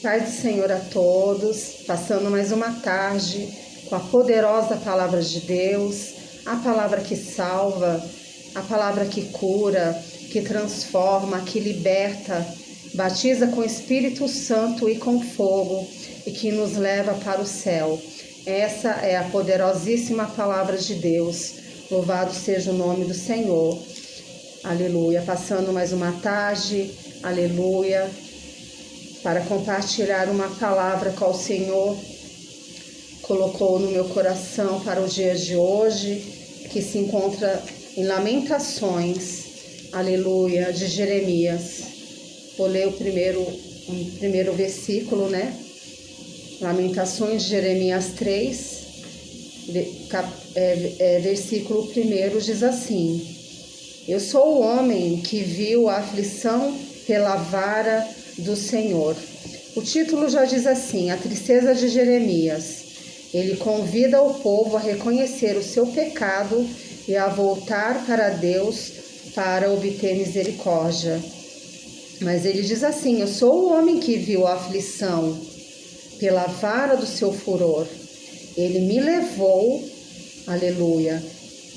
Paz do Senhor a todos, passando mais uma tarde com a poderosa palavra de Deus, a palavra que salva, a palavra que cura, que transforma, que liberta, batiza com o Espírito Santo e com fogo e que nos leva para o céu. Essa é a poderosíssima palavra de Deus. Louvado seja o nome do Senhor. Aleluia. Passando mais uma tarde, aleluia, para compartilhar uma palavra que o Senhor colocou no meu coração para o dia de hoje, que se encontra em Lamentações, aleluia, de Jeremias. Vou ler o primeiro versículo, né? Lamentações de Jeremias 3, versículo 1 diz assim: Eu sou o homem que viu a aflição pela vara do Senhor. O título já diz assim: a tristeza de Jeremias. Ele convida o povo a reconhecer o seu pecado e a voltar para Deus para obter misericórdia. Mas ele diz assim: eu sou o homem que viu a aflição pela vara do seu furor. Ele me levou, aleluia,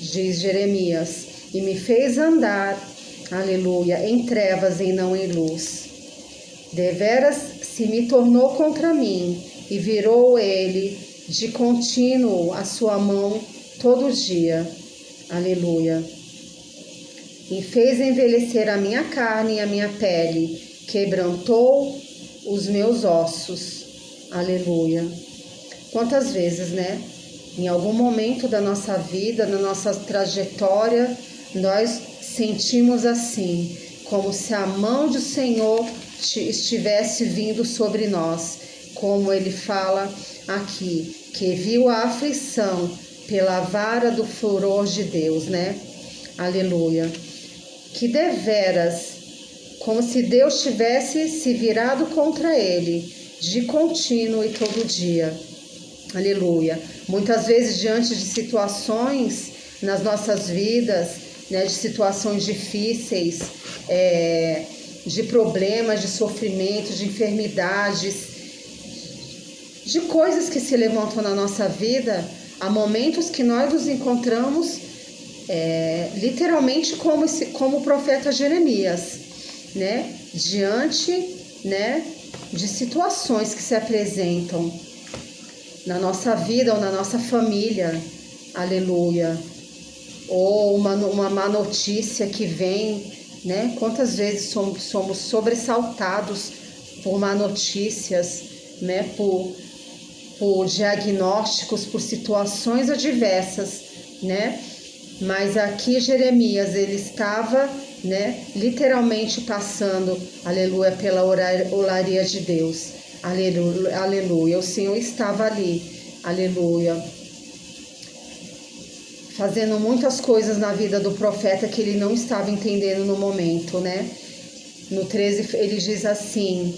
diz Jeremias, e me fez andar, aleluia, em trevas e não em luz. Deveras se me tornou contra mim, e virou ele de contínuo a sua mão todo dia. Aleluia. E fez envelhecer a minha carne e a minha pele, quebrantou os meus ossos. Aleluia. Quantas vezes, né? Em algum momento da nossa vida, na nossa trajetória, nós sentimos assim, como se a mão do Senhor estivesse vindo sobre nós, como ele fala aqui, que viu a aflição pela vara do furor de Deus, né? Aleluia. Que deveras, como se Deus tivesse se virado contra ele, de contínuo e todo dia. Aleluia. Muitas vezes diante de situações nas nossas vidas, né, de situações difíceis, de problemas, de sofrimento, de enfermidades, de coisas que se levantam na nossa vida, há momentos que nós nos encontramos literalmente como o profeta Jeremias, né, diante, né, de situações que se apresentam na nossa vida ou na nossa família, aleluia, ou uma má notícia que vem, né? Quantas vezes somos sobressaltados por má notícias, né? Por diagnósticos, por situações adversas, né? Mas aqui Jeremias, ele estava, né, literalmente passando, aleluia, pela olaria de Deus, aleluia, aleluia. O Senhor estava ali, aleluia, fazendo muitas coisas na vida do profeta que ele não estava entendendo no momento, né? No 13 ele diz assim,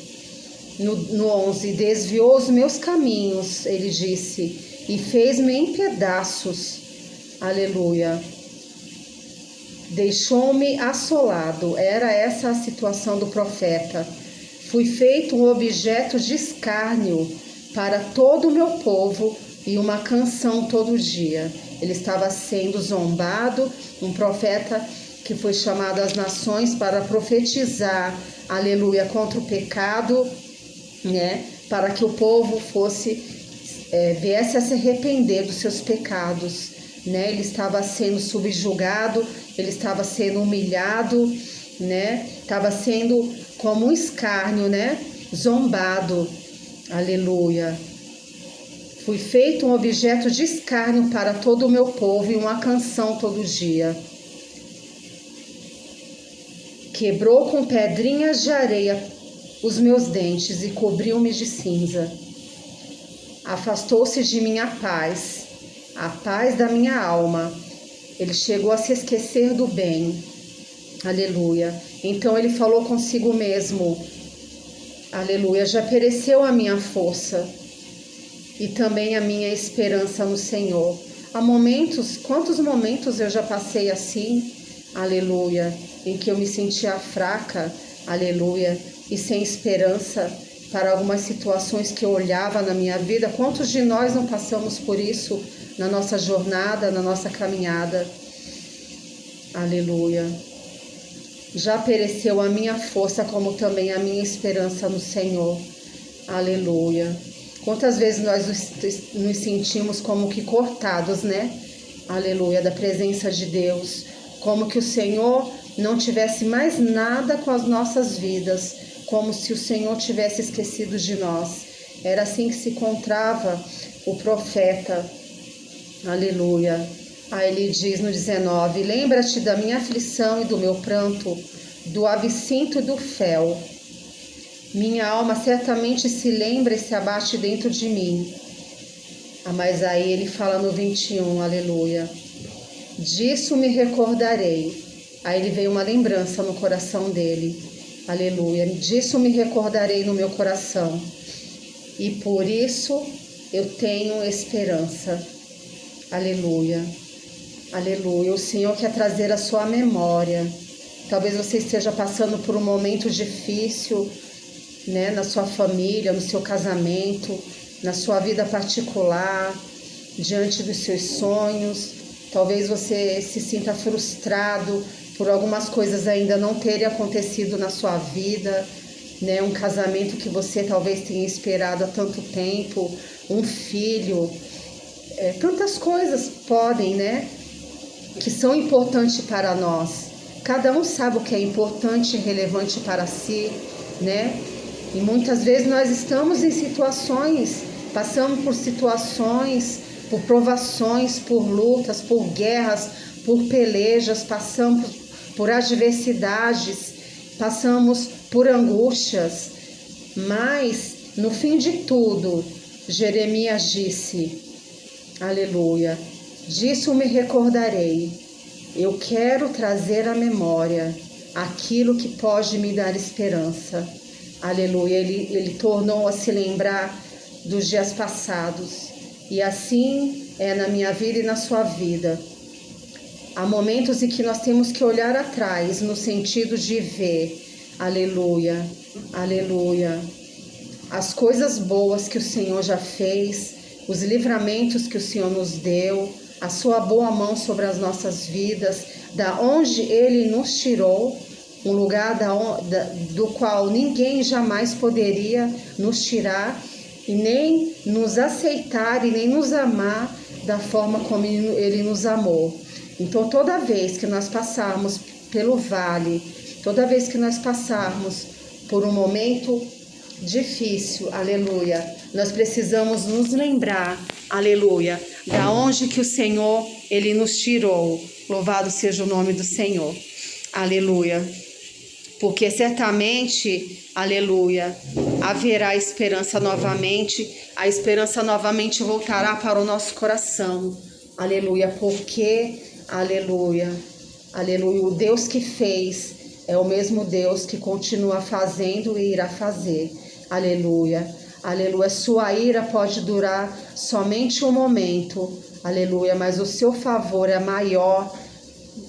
no 11, desviou os meus caminhos, ele disse, e fez-me em pedaços, aleluia. Deixou-me assolado. Era essa a situação do profeta. Fui feito um objeto de escárnio para todo o meu povo e uma canção todo dia. Ele estava sendo zombado, um profeta que foi chamado às nações para profetizar, aleluia, contra o pecado, né? Para que o povo viesse a se arrepender dos seus pecados, né? Ele estava sendo subjugado, ele estava sendo humilhado, né? Estava sendo como um escárnio, né? Zombado, aleluia. Fui feito um objeto de escárnio para todo o meu povo e uma canção todo dia. Quebrou com pedrinhas de areia os meus dentes e cobriu-me de cinza. Afastou-se de mim a paz da minha alma. Ele chegou a se esquecer do bem. Aleluia. Então ele falou consigo mesmo, aleluia, já pereceu a minha força e também a minha esperança no Senhor. Há momentos, quantos momentos eu já passei assim, aleluia, em que eu me sentia fraca, aleluia, e sem esperança, para algumas situações que eu olhava na minha vida. Quantos de nós não passamos por isso na nossa jornada, na nossa caminhada? Aleluia. Já pereceu a minha força, como também a minha esperança no Senhor. Aleluia. Quantas vezes nós nos sentimos como que cortados, né? Aleluia, da presença de Deus. Como que o Senhor não tivesse mais nada com as nossas vidas. Como se o Senhor tivesse esquecido de nós. Era assim que se encontrava o profeta. Aleluia. Aí ele diz no 19: lembra-te da minha aflição e do meu pranto, do absinto e do fel. Minha alma certamente se lembra e se abate dentro de mim. Mas aí ele fala no 21, aleluia. Disso me recordarei. Aí ele veio uma lembrança no coração dele. Aleluia. Disso me recordarei no meu coração. E por isso eu tenho esperança. Aleluia. Aleluia. O Senhor quer trazer a sua memória. Talvez você esteja passando por um momento difícil, né, na sua família, no seu casamento, na sua vida particular, diante dos seus sonhos. Talvez você se sinta frustrado por algumas coisas ainda não terem acontecido na sua vida, né? Um casamento que você talvez tenha esperado há tanto tempo, um filho. Tantas coisas podem, né? Que são importantes para nós. Cada um sabe o que é importante e relevante para si, né? E muitas vezes nós estamos em situações, passamos por situações, por provações, por lutas, por guerras, por pelejas, passamos por adversidades, passamos por angústias. Mas, no fim de tudo, Jeremias disse, aleluia, disso me recordarei. Eu quero trazer à memória aquilo que pode me dar esperança. Aleluia, ele tornou a se lembrar dos dias passados. E assim é na minha vida e na sua vida. Há momentos em que nós temos que olhar atrás, no sentido de ver, aleluia, aleluia, as coisas boas que o Senhor já fez, os livramentos que o Senhor nos deu, a sua boa mão sobre as nossas vidas, da onde Ele nos tirou, um lugar do qual ninguém jamais poderia nos tirar e nem nos aceitar e nem nos amar da forma como Ele nos amou. Então, toda vez que nós passarmos pelo vale, toda vez que nós passarmos por um momento difícil, aleluia, nós precisamos nos lembrar, aleluia, da onde que o Senhor, Ele nos tirou. Louvado seja o nome do Senhor, aleluia. Porque certamente, aleluia, haverá esperança novamente, a esperança novamente voltará para o nosso coração, aleluia, porque, aleluia, aleluia, o Deus que fez é o mesmo Deus que continua fazendo e irá fazer, aleluia, aleluia, sua ira pode durar somente um momento, aleluia, mas o seu favor é maior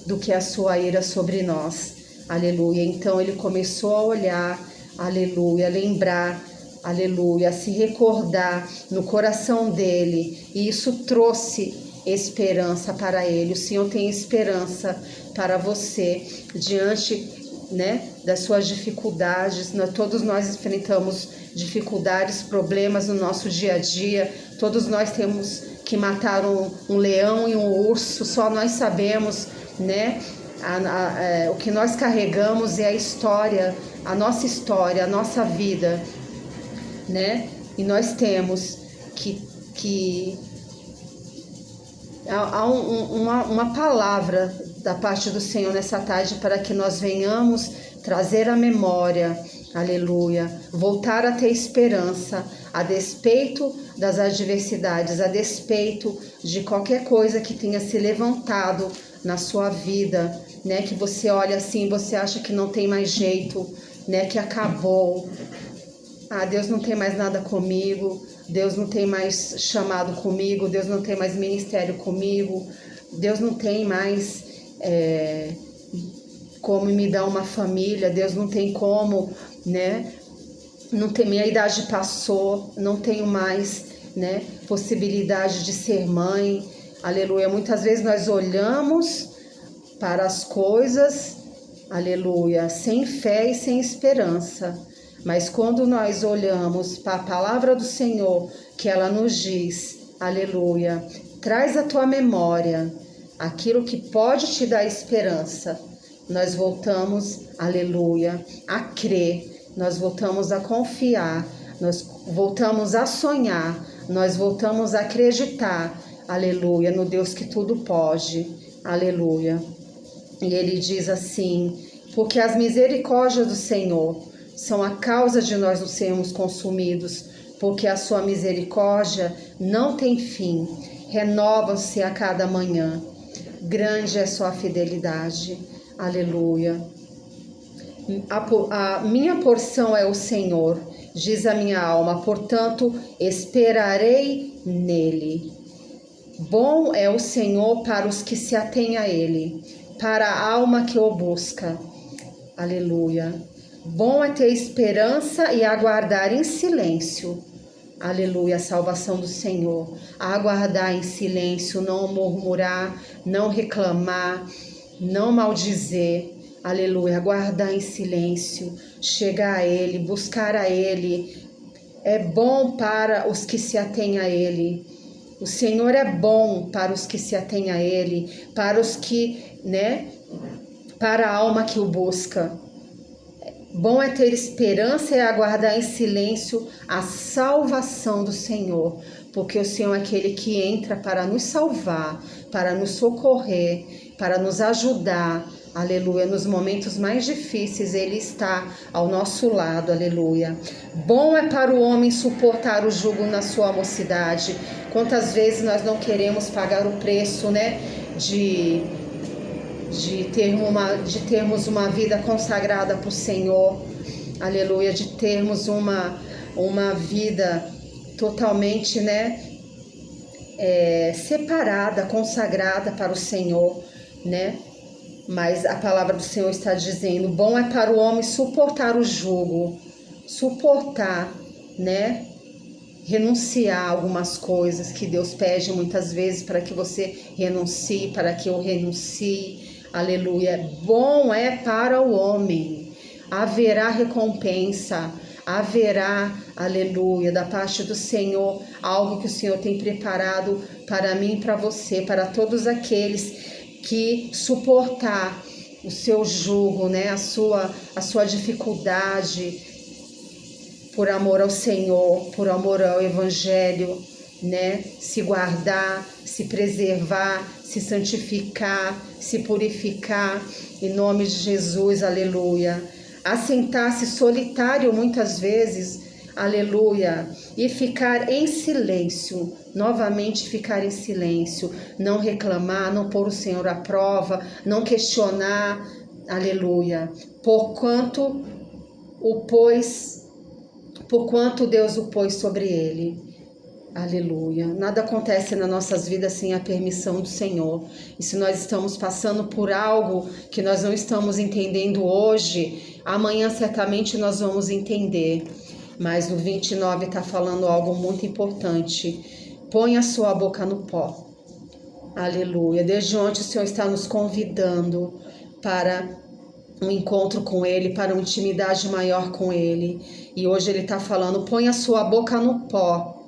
do que a sua ira sobre nós. Aleluia, então ele começou a olhar, aleluia, lembrar, aleluia, se recordar no coração dele, e isso trouxe esperança para ele. O Senhor tem esperança para você diante, né, das suas dificuldades. Todos nós enfrentamos dificuldades, problemas no nosso dia a dia, todos nós temos que matar um leão e um urso, só nós sabemos, né? O que nós carregamos é a história, a nossa vida, né? E nós temos que há uma palavra da parte do Senhor nessa tarde para que nós venhamos trazer a memória, aleluia, voltar a ter esperança, a despeito das adversidades, a despeito de qualquer coisa que tenha se levantado na sua vida, né, que você olha assim, você acha que não tem mais jeito, né, que acabou. Deus não tem mais nada comigo, Deus não tem mais chamado comigo, Deus não tem mais ministério comigo, Deus não tem mais como me dar uma família, Deus não tem como, né, não tem, minha idade passou, não tenho mais, né, possibilidade de ser mãe. Aleluia. Muitas vezes nós olhamos para as coisas, aleluia, sem fé e sem esperança. Mas quando nós olhamos para a palavra do Senhor, que ela nos diz, aleluia, traz à tua memória aquilo que pode te dar esperança, nós voltamos, aleluia, a crer, nós voltamos a confiar, nós voltamos a sonhar, nós voltamos a acreditar, aleluia, no Deus que tudo pode, aleluia. E ele diz assim, porque as misericórdias do Senhor são a causa de nós não sermos consumidos, porque a sua misericórdia não tem fim, renovam-se a cada manhã. Grande é sua fidelidade, aleluia. A minha porção é o Senhor, diz a minha alma, portanto esperarei nele. Bom é o Senhor para os que se atêm a ele, para a alma que o busca. Aleluia. Bom é ter esperança e aguardar em silêncio. Aleluia, a salvação do Senhor. Aguardar em silêncio, não murmurar, não reclamar, não maldizer. Aleluia, aguardar em silêncio, chegar a Ele, buscar a Ele. É bom para os que se atêm a Ele. O Senhor é bom para os que se atêm a Ele, para os que, para a alma que o busca. Bom é ter esperança e aguardar em silêncio a salvação do Senhor, porque o Senhor é aquele que entra para nos salvar, para nos socorrer, para nos ajudar, aleluia, nos momentos mais difíceis Ele está ao nosso lado, aleluia. Bom é para o homem suportar o jugo na sua mocidade. Quantas vezes nós não queremos pagar o preço, de termos uma vida consagrada para o Senhor, aleluia, de termos uma vida totalmente, separada, consagrada para o Senhor, Mas a palavra do Senhor está dizendo, bom é para o homem suportar o jugo, suportar, renunciar a algumas coisas que Deus pede muitas vezes para que você renuncie, para que eu renuncie. Aleluia. Bom é para o homem. Haverá recompensa. Haverá, aleluia, da parte do Senhor, algo que o Senhor tem preparado para mim e para você, para todos aqueles que suportar o seu jugo, a sua dificuldade, por amor ao Senhor, por amor ao Evangelho, se guardar, se preservar, se santificar, se purificar, em nome de Jesus, aleluia. Assentar-se solitário muitas vezes, aleluia, e ficar em silêncio, novamente ficar em silêncio, não reclamar, não pôr o Senhor à prova, não questionar, aleluia, porquanto Deus o pôs sobre ele. Aleluia. Nada acontece nas nossas vidas sem a permissão do Senhor. E se nós estamos passando por algo que nós não estamos entendendo hoje, amanhã certamente nós vamos entender. Mas no 29 está falando algo muito importante. Põe a sua boca no pó. Aleluia. Desde ontem o Senhor está nos convidando para um encontro com Ele, para uma intimidade maior com Ele. E hoje Ele está falando, põe a sua boca no pó.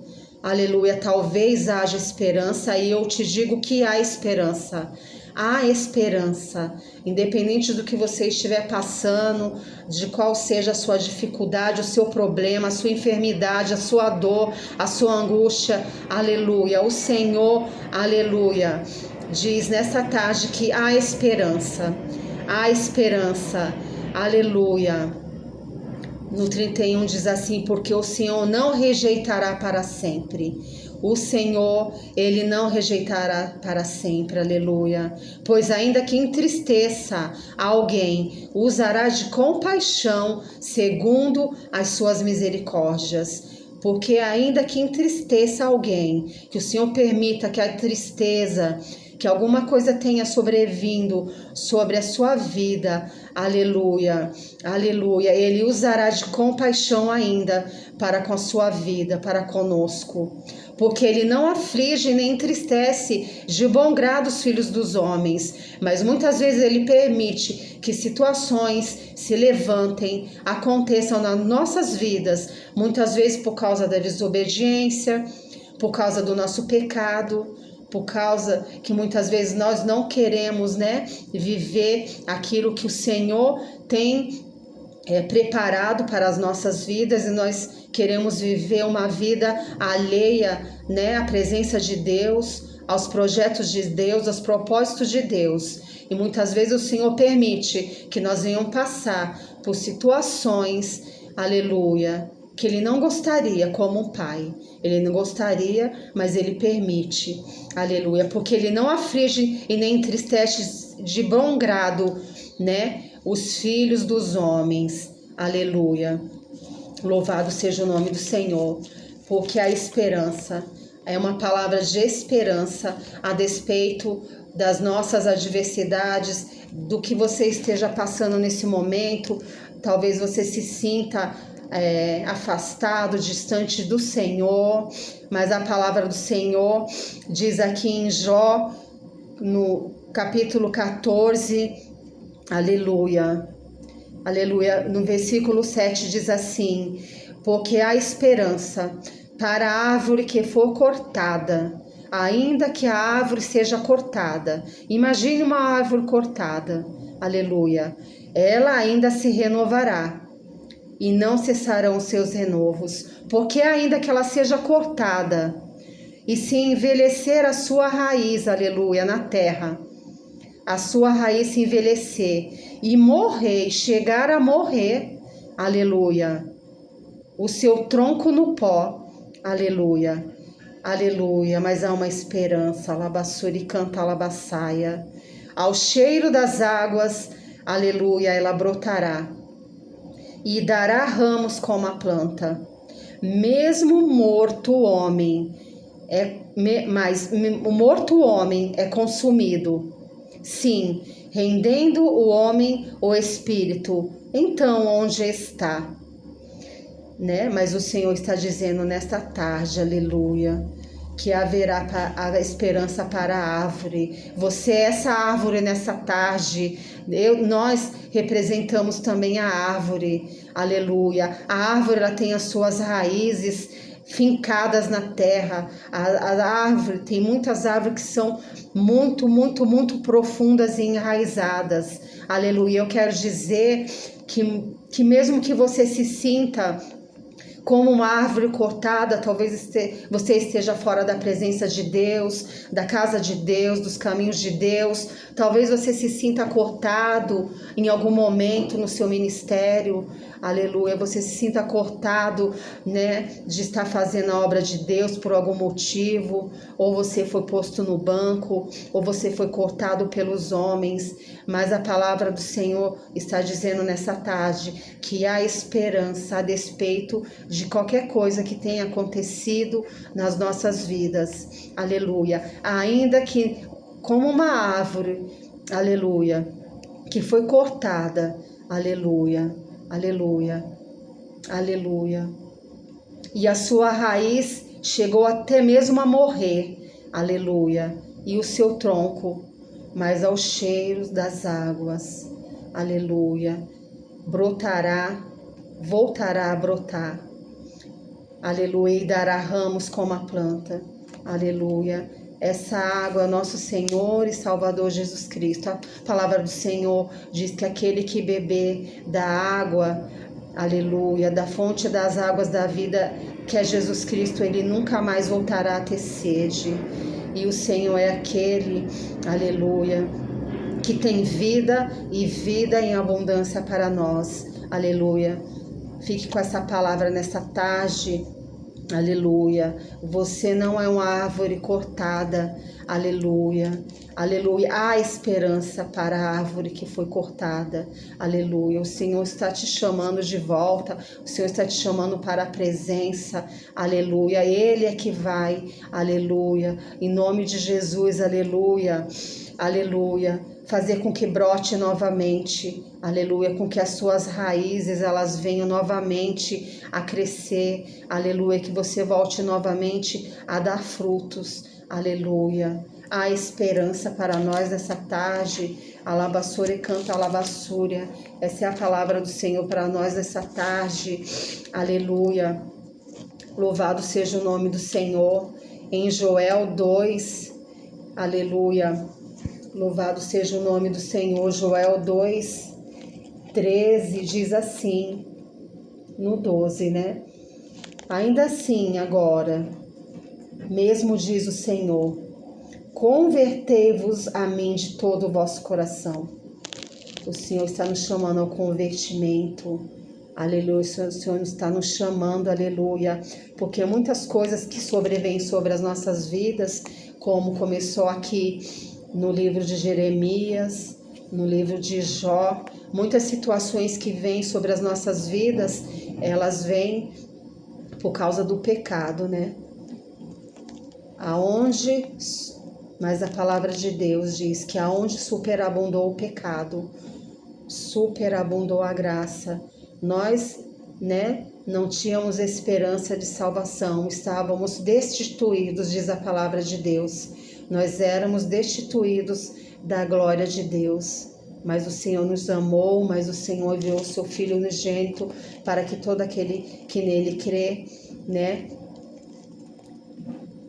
Aleluia, talvez haja esperança e eu te digo que há esperança. Há esperança, independente do que você estiver passando, de qual seja a sua dificuldade, o seu problema, a sua enfermidade, a sua dor, a sua angústia. Aleluia, o Senhor, aleluia, diz nessa tarde que há esperança. Há esperança, aleluia. No 31 diz assim, porque o Senhor não rejeitará para sempre. O Senhor, Ele não rejeitará para sempre, aleluia. Pois ainda que entristeça alguém, usará de compaixão segundo as suas misericórdias. Porque ainda que entristeça alguém, que o Senhor permita que a tristeza, que alguma coisa tenha sobrevindo sobre a sua vida, Aleluia, aleluia. Ele usará de compaixão ainda para com a sua vida, para conosco. Porque ele não aflige nem entristece de bom grado os filhos dos homens, mas muitas vezes ele permite que situações se levantem, aconteçam nas nossas vidas, muitas vezes por causa da desobediência, por causa do nosso pecado, por causa que muitas vezes nós não queremos, viver aquilo que o Senhor tem preparado para as nossas vidas, e nós queremos viver uma vida alheia, à presença de Deus, aos projetos de Deus, aos propósitos de Deus. E muitas vezes o Senhor permite que nós venhamos passar por situações, aleluia, que Ele não gostaria, como um pai. Ele não gostaria, mas Ele permite, aleluia, porque Ele não aflige e nem entristece de bom grado, os filhos dos homens, aleluia. Louvado seja o nome do Senhor, porque a esperança é uma palavra de esperança a despeito das nossas adversidades, do que você esteja passando nesse momento. Talvez você se sinta afastado, distante do Senhor, mas a palavra do Senhor diz aqui em Jó, no capítulo 14, aleluia, aleluia, no versículo 7 diz assim: porque há esperança para a árvore que for cortada, ainda que a árvore seja cortada. Imagine uma árvore cortada, aleluia, ela ainda se renovará e não cessarão os seus renovos, porque ainda que ela seja cortada e se envelhecer a sua raiz, aleluia, na terra, a sua raiz se envelhecer e morrer, chegar a morrer, aleluia, o seu tronco no pó, aleluia, aleluia, mas há uma esperança, alabassuri canta alabassaia, ao cheiro das águas, aleluia, ela brotará e dará ramos como a planta. Mesmo morto homem mas o morto homem é consumido, sim, rendendo o homem o espírito. Então onde está? Mas o Senhor está dizendo nesta tarde, aleluia, que haverá a esperança para a árvore. Você é essa árvore nessa tarde. Nós representamos também a árvore, aleluia. A árvore, ela tem as suas raízes fincadas na terra. A árvore, tem muitas árvores que são muito, muito, muito profundas e enraizadas, aleluia. Eu quero dizer que mesmo que você se sinta como uma árvore cortada, talvez você esteja fora da presença de Deus, da casa de Deus, dos caminhos de Deus. Talvez você se sinta cortado em algum momento no seu ministério, aleluia. Você se sinta cortado, de estar fazendo a obra de Deus por algum motivo, ou você foi posto no banco, ou você foi cortado pelos homens. Mas a palavra do Senhor está dizendo nessa tarde que há esperança a despeito de qualquer coisa que tenha acontecido nas nossas vidas, aleluia. Ainda que como uma árvore, aleluia, que foi cortada, aleluia, aleluia, aleluia, e a sua raiz chegou até mesmo a morrer, aleluia, e o seu tronco, mas aos cheiros das águas, aleluia, brotará, voltará a brotar, aleluia, e dará ramos como a planta, aleluia. Essa água é nosso Senhor e Salvador Jesus Cristo. A palavra do Senhor diz que aquele que beber da água, aleluia, da fonte das águas da vida, que é Jesus Cristo, ele nunca mais voltará a ter sede. E o Senhor é aquele, aleluia, que tem vida e vida em abundância para nós, aleluia. Fique com essa palavra nessa tarde, aleluia. Você não é uma árvore cortada, aleluia, aleluia. Há esperança para a árvore que foi cortada, aleluia. O Senhor está te chamando de volta, o Senhor está te chamando para a presença, aleluia. Ele é que vai, aleluia, em nome de Jesus, aleluia. aleluia, fazer com que brote novamente, aleluia, com que as suas raízes elas venham novamente a crescer, aleluia, que você volte novamente a dar frutos, aleluia. Há esperança para nós nessa tarde, alabassure canta alabassúria, essa é a palavra do Senhor para nós nessa tarde, aleluia. Louvado seja o nome do Senhor. Em Joel 2, aleluia, louvado seja o nome do Senhor. Joel 2, 13 diz assim, no 12, né? Ainda assim, agora, mesmo diz o Senhor, convertei-vos a mim de todo o vosso coração. O Senhor está nos chamando ao convertimento, aleluia, o Senhor está nos chamando, aleluia, porque muitas coisas que sobrevêm sobre as nossas vidas, como começou aqui no livro de Jeremias, no livro de Jó, muitas situações que vêm sobre as nossas vidas, elas vêm por causa do pecado, né? Mas a palavra de Deus diz que aonde superabundou o pecado, superabundou a graça. Nós, né, não tínhamos esperança de salvação, estávamos destituídos, diz a palavra de Deus. Nós éramos destituídos da glória de Deus. Mas o Senhor nos amou, mas o Senhor enviou o seu Filho unigênito para que todo aquele que nele crê, né,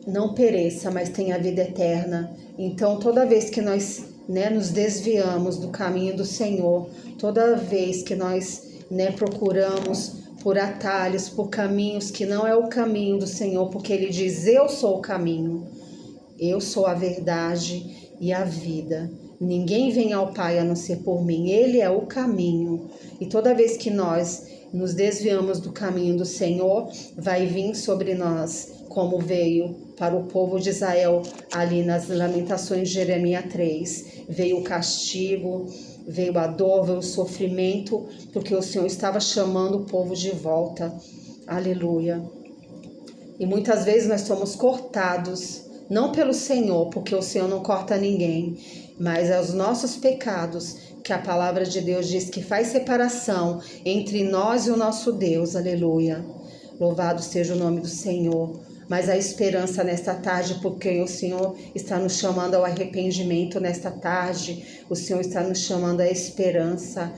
não pereça, mas tenha vida eterna. Então, toda vez que nós, né, nos desviamos do caminho do Senhor, toda vez que nós, né, procuramos por atalhos, por caminhos que não é o caminho do Senhor, porque Ele diz, eu sou o caminho, eu sou a verdade e a vida. Ninguém vem ao Pai a não ser por mim, Ele é o caminho. E toda vez que nós nos desviamos do caminho do Senhor, vai vir sobre nós, como veio para o povo de Israel ali nas Lamentações de Jeremias 3. Veio o castigo, veio a dor, veio o sofrimento, porque o Senhor estava chamando o povo de volta. Aleluia. E muitas vezes nós somos cortados, não pelo Senhor, porque o Senhor não corta ninguém, mas é os nossos pecados, que a palavra de Deus diz que faz separação entre nós e o nosso Deus. Aleluia. Louvado seja o nome do Senhor. Mas a esperança nesta tarde, porque o Senhor está nos chamando ao arrependimento nesta tarde, o Senhor está nos chamando à esperança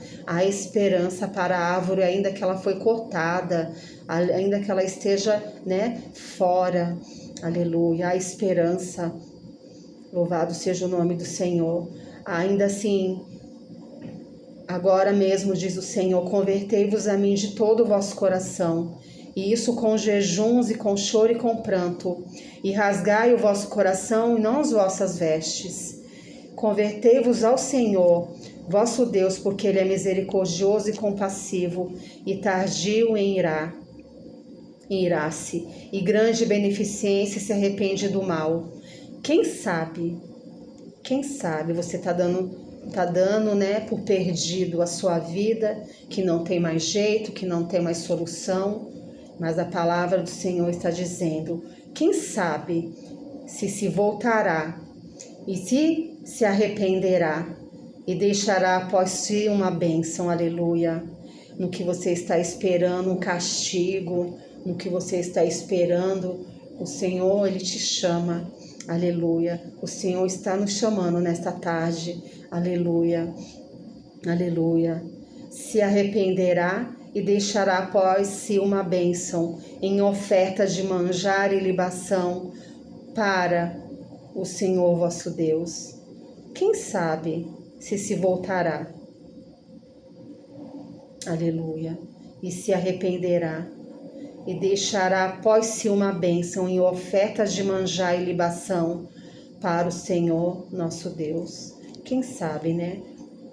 para a árvore, ainda que ela foi cortada, ainda que ela esteja, né, fora, aleluia, a esperança, louvado seja o nome do Senhor. Ainda assim, agora mesmo, diz o Senhor, convertei-vos a mim de todo o vosso coração, e isso com jejuns e com choro e com pranto, e rasgai o vosso coração e não as vossas vestes. Convertei-vos ao Senhor, vosso Deus, porque Ele é misericordioso e compassivo, e tardio em irar-se, e grande beneficência, e se arrepende do mal. Quem sabe você está dando, né, por perdido a sua vida, que não tem mais jeito, que não tem mais solução. Mas a palavra do Senhor está dizendo, quem sabe se voltará e se arrependerá e deixará após si uma bênção, aleluia. No que você está esperando, um castigo, no que você está esperando, o Senhor, Ele te chama, aleluia. O Senhor está nos chamando nesta tarde, aleluia, aleluia. Se arrependerá e deixará após si uma bênção em oferta de manjar e libação para o Senhor vosso Deus. Quem sabe se voltará, aleluia, e se arrependerá e deixará após si uma bênção em ofertas de manjar e libação para o Senhor nosso Deus. Quem sabe, né?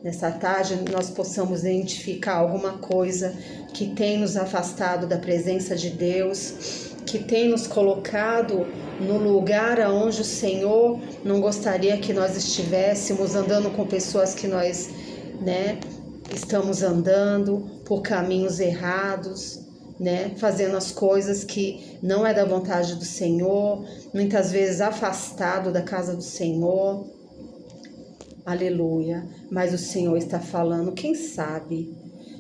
Nessa tarde nós possamos identificar alguma coisa que tem nos afastado da presença de Deus, que tem nos colocado no lugar aonde o Senhor não gostaria que nós estivéssemos, andando com pessoas que nós, né, estamos andando por caminhos errados, né, fazendo as coisas que não é da vontade do Senhor, muitas vezes afastado da casa do Senhor. aleluia. Mas o Senhor está falando, quem sabe?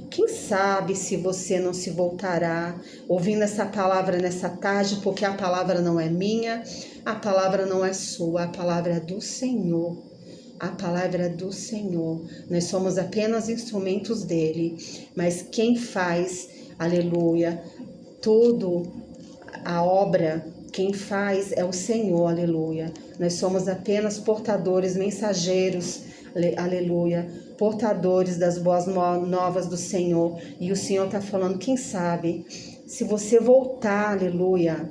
Quem sabe se você não se voltará ouvindo essa palavra nessa tarde, porque a palavra não é minha, a palavra não é sua, a palavra é do Senhor. A palavra é do Senhor. Nós somos apenas instrumentos dele, mas quem faz, aleluia, tudo a obra, quem faz é o Senhor, aleluia. Nós somos apenas portadores, mensageiros, aleluia, portadores das boas novas do Senhor. E o Senhor está falando, quem sabe, se você voltar, aleluia,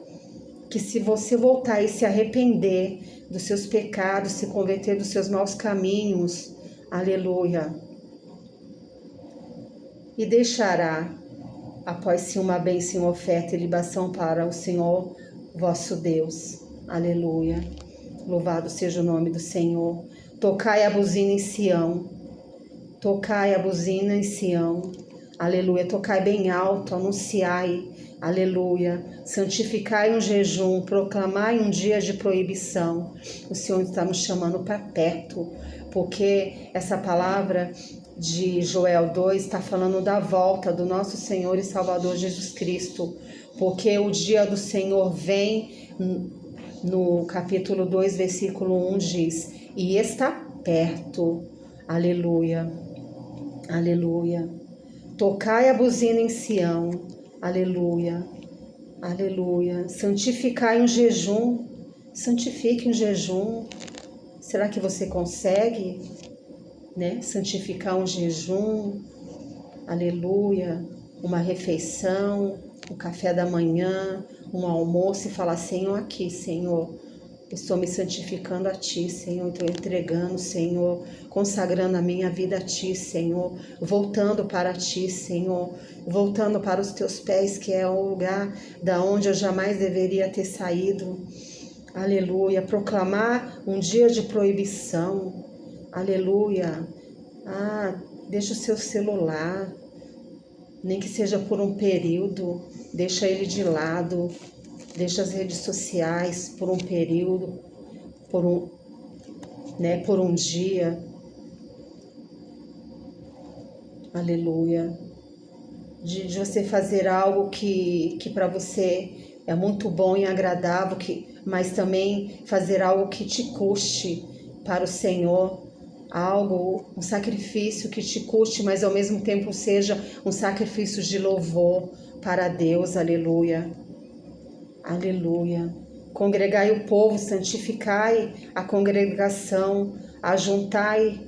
que se você voltar e se arrepender dos seus pecados, se converter dos seus maus caminhos, aleluia, e deixará após sim uma bênção, uma oferta e libação para o Senhor vosso Deus, aleluia. Louvado seja o nome do Senhor. Tocai a buzina em Sião, tocai a buzina em Sião, aleluia. Tocai bem alto, anunciai, aleluia. Santificai um jejum, proclamai um dia de proibição. O Senhor está nos chamando para perto, porque essa palavra de Joel 2 está falando da volta do nosso Senhor e Salvador Jesus Cristo, porque o dia do Senhor vem. No capítulo 2, versículo 1 diz, e está perto, aleluia, aleluia. Tocai a buzina em Sião, aleluia, aleluia. Santificai um jejum, santifique um jejum. Será que você consegue, né? Santificar um jejum, aleluia, uma refeição, o café da manhã, um almoço e falar, Senhor, aqui, Senhor, estou me santificando a Ti, Senhor, estou entregando, Senhor, consagrando a minha vida a Ti, Senhor, voltando para Ti, Senhor, voltando para os Teus pés, que é o lugar da onde eu jamais deveria ter saído, aleluia, proclamar um dia de proibição, aleluia, deixa o seu celular, nem que seja por um período, deixa ele de lado, deixa as redes sociais por um período, por um dia, aleluia, de você fazer algo que para você é muito bom e agradável, mas também fazer algo que te custe para o Senhor, algo, um sacrifício que te custe, mas ao mesmo tempo seja um sacrifício de louvor para Deus, aleluia, aleluia. Congregai o povo, santificai a congregação, ajuntai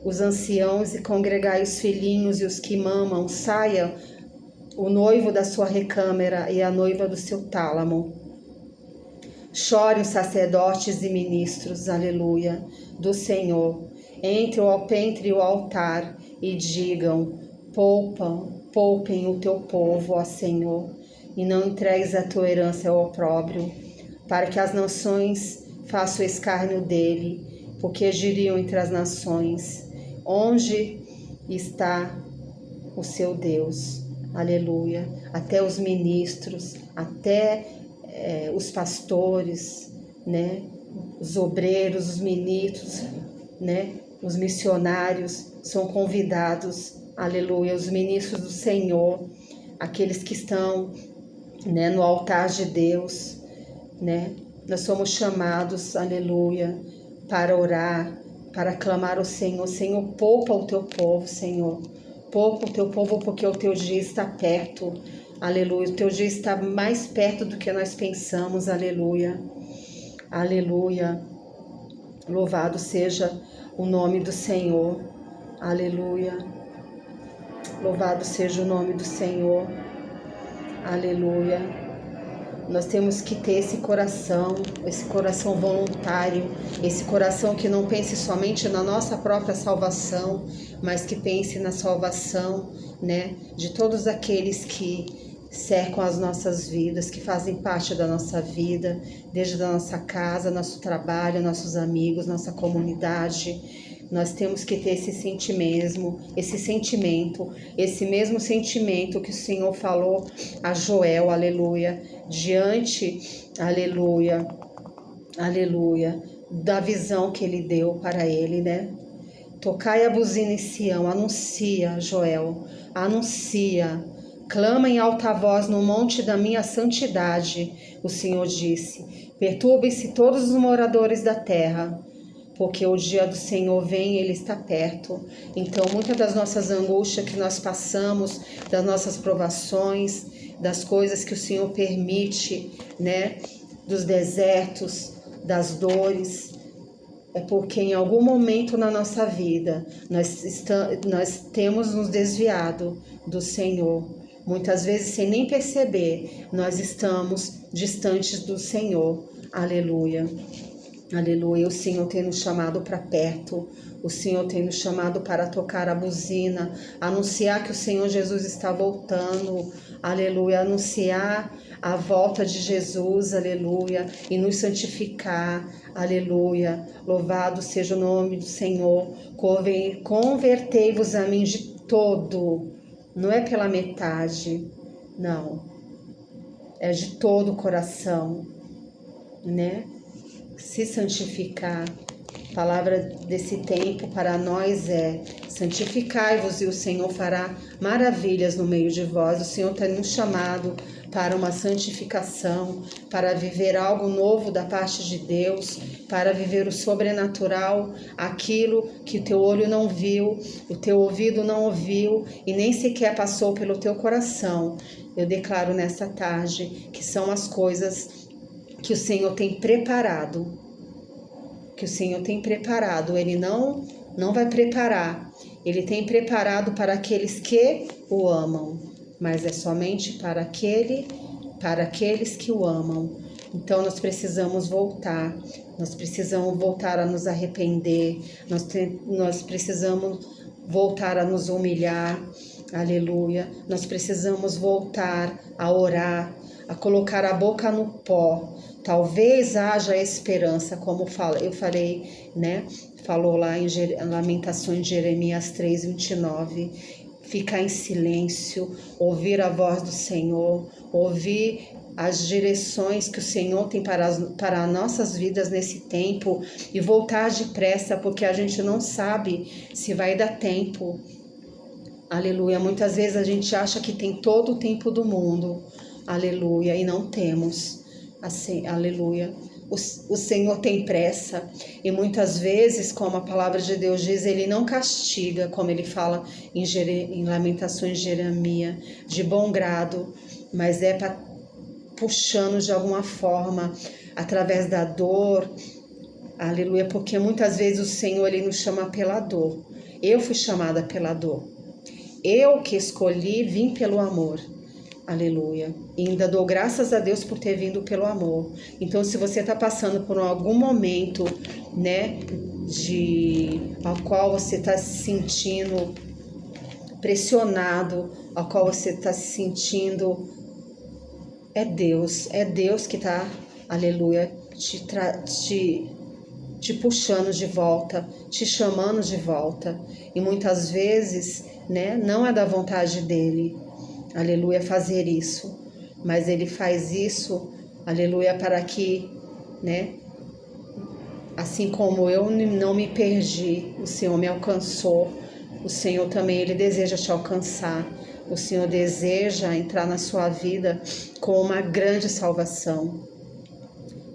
os anciãos e congregai os filhinhos e os que mamam, saia o noivo da sua recâmara e a noiva do seu tálamo. Chorem os sacerdotes e ministros, aleluia, do Senhor, entre o alpendre e o altar, e digam, poupem o teu povo, ó Senhor, e não entregues a tua herança ao opróbrio, para que as nações façam escárnio dele, porque diriam entre as nações, onde está o seu Deus? Aleluia. Até os ministros, até os pastores, né? Os obreiros, os ministros, né? Os missionários são convidados, aleluia, os ministros do Senhor, aqueles que estão, né, no altar de Deus, né? Nós somos chamados, aleluia, para orar, para clamar ao Senhor. Senhor, poupa o teu povo, Senhor. Poupa o teu povo, porque o teu dia está perto, aleluia. O teu dia está mais perto do que nós pensamos, aleluia, aleluia. Louvado seja o nome do Senhor, aleluia. Louvado seja o nome do Senhor, aleluia. Nós temos que ter esse coração voluntário, esse coração que não pense somente na nossa própria salvação, mas que pense na salvação, né, de todos aqueles que cercam as nossas vidas, que fazem parte da nossa vida, desde a nossa casa, nosso trabalho, nossos amigos, nossa comunidade. Nós temos que ter esse sentimento, esse mesmo sentimento que o Senhor falou a Joel, aleluia, diante, aleluia, aleluia, da visão que ele deu para ele, né? Tocai a buzina em Sião, anuncia, Joel, anuncia. Clama em alta voz no monte da minha santidade, o Senhor disse. Perturbem-se todos os moradores da terra, porque o dia do Senhor vem, Ele está perto. Então, muitas das nossas angústias que nós passamos, das nossas provações, das coisas que o Senhor permite, né, dos desertos, das dores, é porque em algum momento na nossa vida nós temos nos desviado do Senhor. Muitas vezes, sem nem perceber, nós estamos distantes do Senhor. Aleluia. Aleluia. O Senhor tem nos chamado para perto. O Senhor tem nos chamado para tocar a buzina, anunciar que o Senhor Jesus está voltando. Aleluia. Anunciar a volta de Jesus. Aleluia. E nos santificar. Aleluia. Louvado seja o nome do Senhor. Convertei-vos a mim de todo. Não é pela metade, não. É de todo o coração, né? Se santificar. A palavra desse tempo para nós é: santificai-vos e o Senhor fará maravilhas no meio de vós. O Senhor tem nos chamado para uma santificação, para viver algo novo da parte de Deus, para viver o sobrenatural, aquilo que o teu olho não viu, o teu ouvido não ouviu e nem sequer passou pelo teu coração. Eu declaro nesta tarde que são as coisas que o Senhor tem preparado, que o Senhor tem preparado. Ele não vai preparar, Ele tem preparado para aqueles que o amam, mas é somente para aqueles que o amam. Então nós precisamos voltar a nos arrepender, nós precisamos voltar a nos humilhar, aleluia. Nós precisamos voltar a orar, a colocar a boca no pó. Talvez haja esperança, como eu falei, né? Falou lá em Lamentações de Jeremias 3:29. Ficar em silêncio, ouvir a voz do Senhor, ouvir as direções que o Senhor tem para as nossas vidas nesse tempo e voltar depressa, porque a gente não sabe se vai dar tempo. Aleluia. Muitas vezes a gente acha que tem todo o tempo do mundo. Aleluia. E não temos. Assim, aleluia. O Senhor tem pressa e muitas vezes, como a palavra de Deus diz, Ele não castiga, como Ele fala em Lamentações de Jeremias, de bom grado, mas é para puxando de alguma forma, através da dor, aleluia, porque muitas vezes o Senhor Ele nos chama pela dor. Eu fui chamada pela dor, eu que escolhi vim pelo amor. Aleluia. E ainda dou graças a Deus por ter vindo pelo amor. Então, se você está passando por algum momento, né, ao qual você está se sentindo pressionado, ao qual você está se sentindo, é Deus que está, aleluia, te puxando de volta, te chamando de volta. E muitas vezes, né, não é da vontade dele, aleluia, fazer isso, mas Ele faz isso, aleluia, para que, né, assim como eu não me perdi, o Senhor me alcançou, o Senhor também, Ele deseja te alcançar, o Senhor deseja entrar na sua vida com uma grande salvação,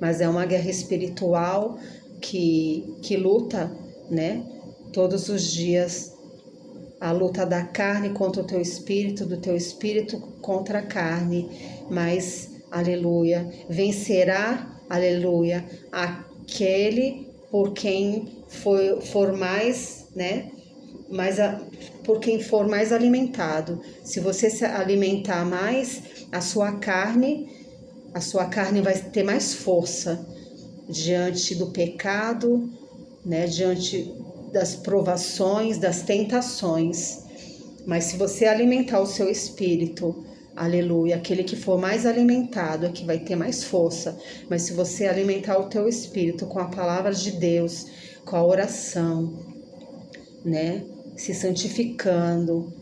mas é uma guerra espiritual que luta, né, todos os dias. A luta da carne contra o teu espírito, do teu espírito contra a carne. Mas, aleluia, vencerá, aleluia, aquele por quem for mais, né? Por quem for mais alimentado. Se você se alimentar mais, a sua carne vai ter mais força diante do pecado, né? Diante das provações, das tentações. Mas se você alimentar o seu espírito, aleluia, aquele que for mais alimentado é que vai ter mais força. Mas se você alimentar o teu espírito com a palavra de Deus, com a oração, né, se santificando,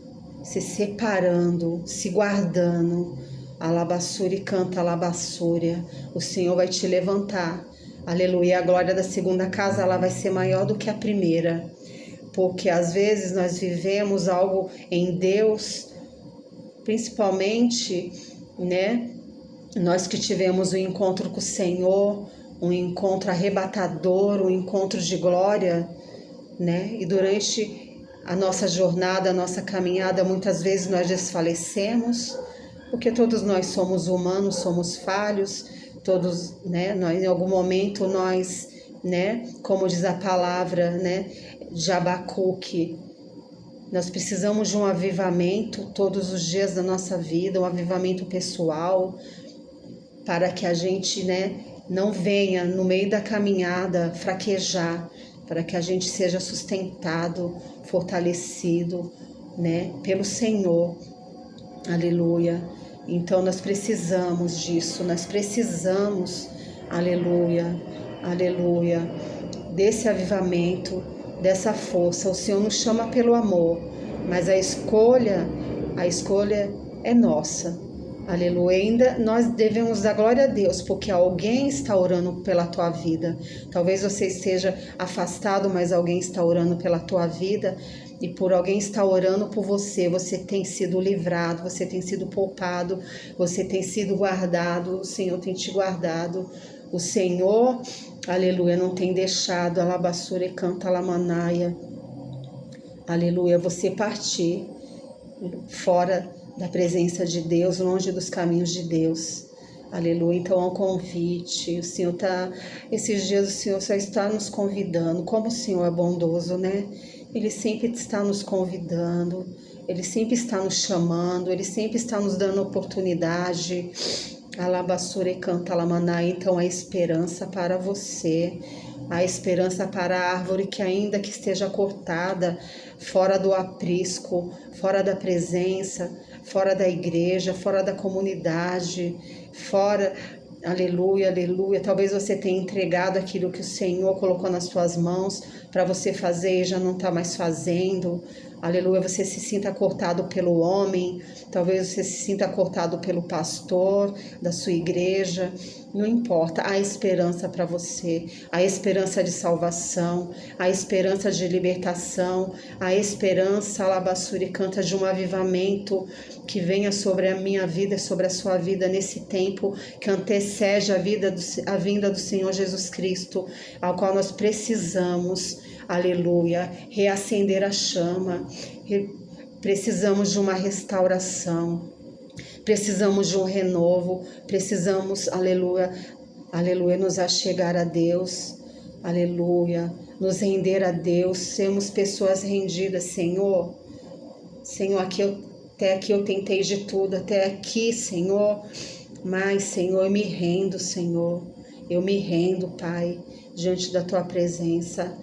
se separando, se guardando, alabassúria e canta alabassúria, o Senhor vai te levantar. Aleluia, a glória da segunda casa ela vai ser maior do que a primeira. porque às vezes nós vivemos algo em Deus, principalmente, né? Nós que tivemos um encontro com o Senhor, um encontro arrebatador, um encontro de glória, né? E durante a nossa jornada, a nossa caminhada, muitas vezes nós desfalecemos, porque todos nós somos humanos, somos falhos, todos, né? Nós, em algum momento nós, né? Como diz a palavra, né? De Abacuque, nós precisamos de um avivamento todos os dias da nossa vida, um avivamento pessoal, para que a gente, né, não venha no meio da caminhada fraquejar, para que a gente seja sustentado, fortalecido, né, pelo Senhor. Aleluia. Então nós precisamos disso, nós precisamos, aleluia, aleluia, desse avivamento, dessa força. O Senhor nos chama pelo amor, mas a escolha é nossa. Aleluia. Ainda nós devemos dar glória a Deus, porque alguém está orando pela tua vida. Talvez você esteja afastado, mas alguém está orando pela tua vida. E por alguém estar orando por você, você tem sido livrado, você tem sido poupado, você tem sido guardado, o Senhor tem te guardado. O Senhor, aleluia, não tem deixado, alabassure canta lamanaia, aleluia, você partir fora da presença de Deus, longe dos caminhos de Deus. Aleluia. Então é um convite. O Senhor esses dias o Senhor só está nos convidando. Como o Senhor é bondoso, né? Ele sempre está nos convidando, Ele sempre está nos chamando, Ele sempre está nos dando oportunidade. Alabassure canta lamaná. Então a esperança para você, a esperança para a árvore que ainda que esteja cortada, fora do aprisco, fora da presença, fora da igreja, fora da comunidade, fora, aleluia, aleluia. Talvez você tenha entregado aquilo que o Senhor colocou nas suas mãos para você fazer e já não está mais fazendo. Aleluia, você se sinta cortado pelo homem, talvez você se sinta cortado pelo pastor da sua igreja, não importa, há esperança para você, há esperança de salvação, há esperança de libertação, há esperança, alabassure canta, de um avivamento que venha sobre a minha vida e sobre a sua vida nesse tempo que antecede a vinda do Senhor Jesus Cristo, ao qual nós precisamos, aleluia, reacender a chama. Precisamos de uma restauração, precisamos de um renovo, precisamos, aleluia, aleluia, nos achegar a Deus, aleluia, nos render a Deus, sermos pessoas rendidas. Senhor, até aqui eu tentei de tudo, até aqui, Senhor, mas, Senhor, eu me rendo, Senhor, eu me rendo, Pai, diante da Tua presença.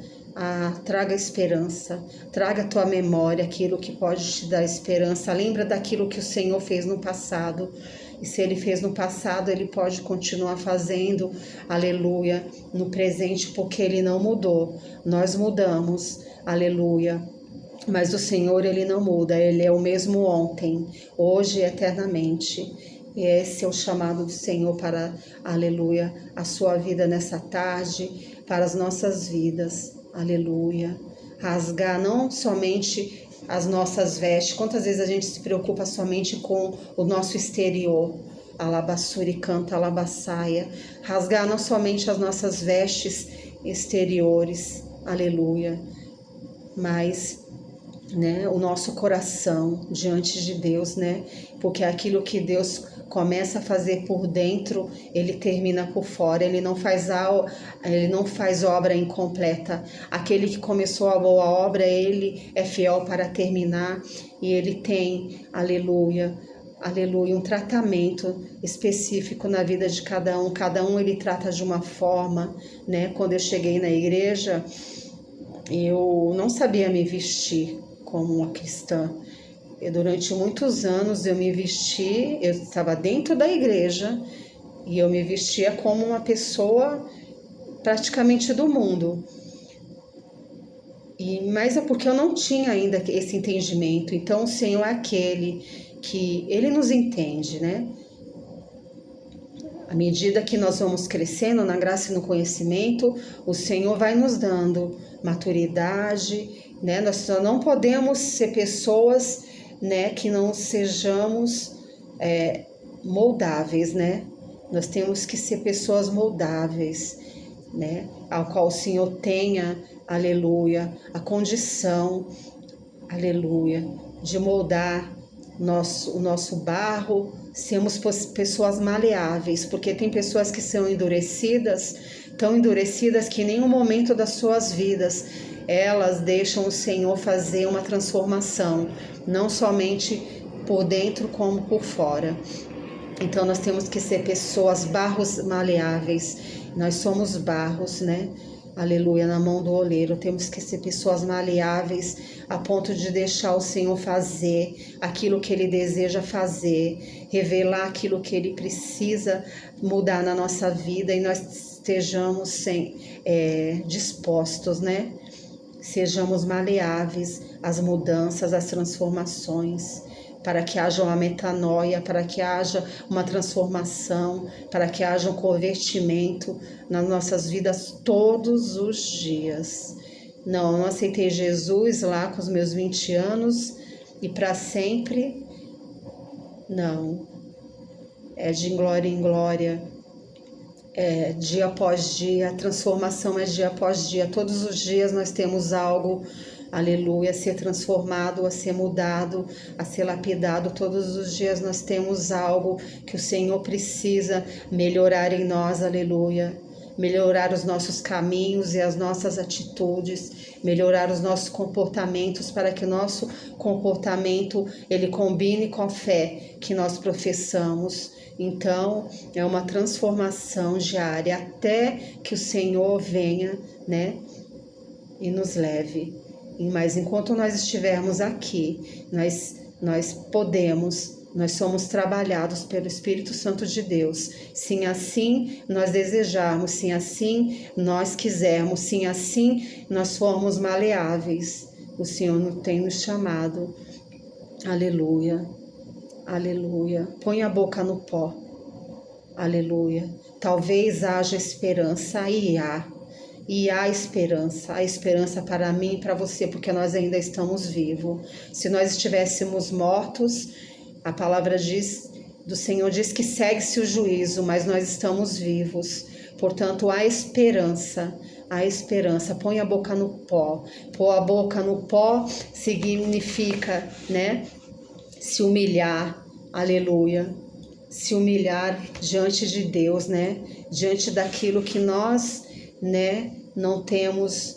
Traga esperança, traga a tua memória, aquilo que pode te dar esperança. Lembra daquilo que o Senhor fez no passado. E se Ele fez no passado, Ele pode continuar fazendo, aleluia, no presente, porque Ele não mudou. Nós mudamos, aleluia. Mas o Senhor, Ele não muda, Ele é o mesmo ontem, hoje e eternamente. E esse é o chamado do Senhor para, aleluia, a sua vida nessa tarde, para as nossas vidas. Aleluia, rasgar não somente as nossas vestes. Quantas vezes a gente se preocupa somente com o nosso exterior? Alabassure canta, alabassaia. Rasgar não somente as nossas vestes exteriores, aleluia, mas, né, o nosso coração diante de Deus, né? Porque aquilo que Deus começa a fazer por dentro, Ele termina por fora. Ele não faz obra incompleta. Aquele que começou a boa obra, Ele é fiel para terminar. E Ele tem, aleluia, aleluia, um tratamento específico na vida de cada um. Cada um Ele trata de uma forma, né? Quando eu cheguei na igreja, eu não sabia me vestir como uma cristã. Durante muitos anos eu estava dentro da igreja e eu me vestia como uma pessoa praticamente do mundo. Mas é porque eu não tinha ainda esse entendimento. Então o Senhor é aquele que Ele nos entende, né? À medida que nós vamos crescendo na graça e no conhecimento, o Senhor vai nos dando maturidade né? Nós não podemos ser pessoas, né, que não sejamos moldáveis, né? Nós temos que ser pessoas moldáveis, né? Ao qual o Senhor tenha, aleluia, a condição, aleluia, de moldar o nosso barro, sermos pessoas maleáveis, porque tem pessoas que são endurecidas, tão endurecidas que em nenhum momento das suas vidas elas deixam o Senhor fazer uma transformação, não somente por dentro como por fora. Então nós temos que ser pessoas, barros maleáveis. Nós somos barros, né? Aleluia, na mão do oleiro. Temos que ser pessoas maleáveis a ponto de deixar o Senhor fazer aquilo que Ele deseja fazer, revelar aquilo que Ele precisa mudar na nossa vida e nós estejamos dispostos, né? Sejamos maleáveis às mudanças, às transformações, para que haja uma metanoia, para que haja uma transformação, para que haja um convertimento nas nossas vidas todos os dias. Não, eu não aceitei Jesus lá com os meus 20 anos e para sempre, não. É de glória em glória, dia após dia, a transformação é dia após dia. Todos os dias nós temos algo, aleluia, a ser transformado, a ser mudado, a ser lapidado. Todos os dias nós temos algo que o Senhor precisa melhorar em nós, aleluia. Melhorar os nossos caminhos e as nossas atitudes, melhorar os nossos comportamentos, para que o nosso comportamento ele combine com a fé que nós professamos. Então, é uma transformação diária até que o Senhor venha, né, e nos leve. Mas enquanto nós estivermos aqui, nós somos trabalhados pelo Espírito Santo de Deus. Se assim nós desejarmos, se assim nós quisermos, se assim nós formos maleáveis, o Senhor tem nos chamado. Aleluia, aleluia. Põe a boca no pó. Aleluia. Talvez haja esperança e há esperança, a esperança para mim e para você, porque nós ainda estamos vivos. Se nós estivéssemos mortos, a palavra do Senhor diz que segue-se o juízo, mas nós estamos vivos. Portanto, há esperança, há esperança. Põe a boca no pó. Pôr a boca no pó significa, né, se humilhar, aleluia. Se humilhar diante de Deus, né, diante daquilo que nós, né, não temos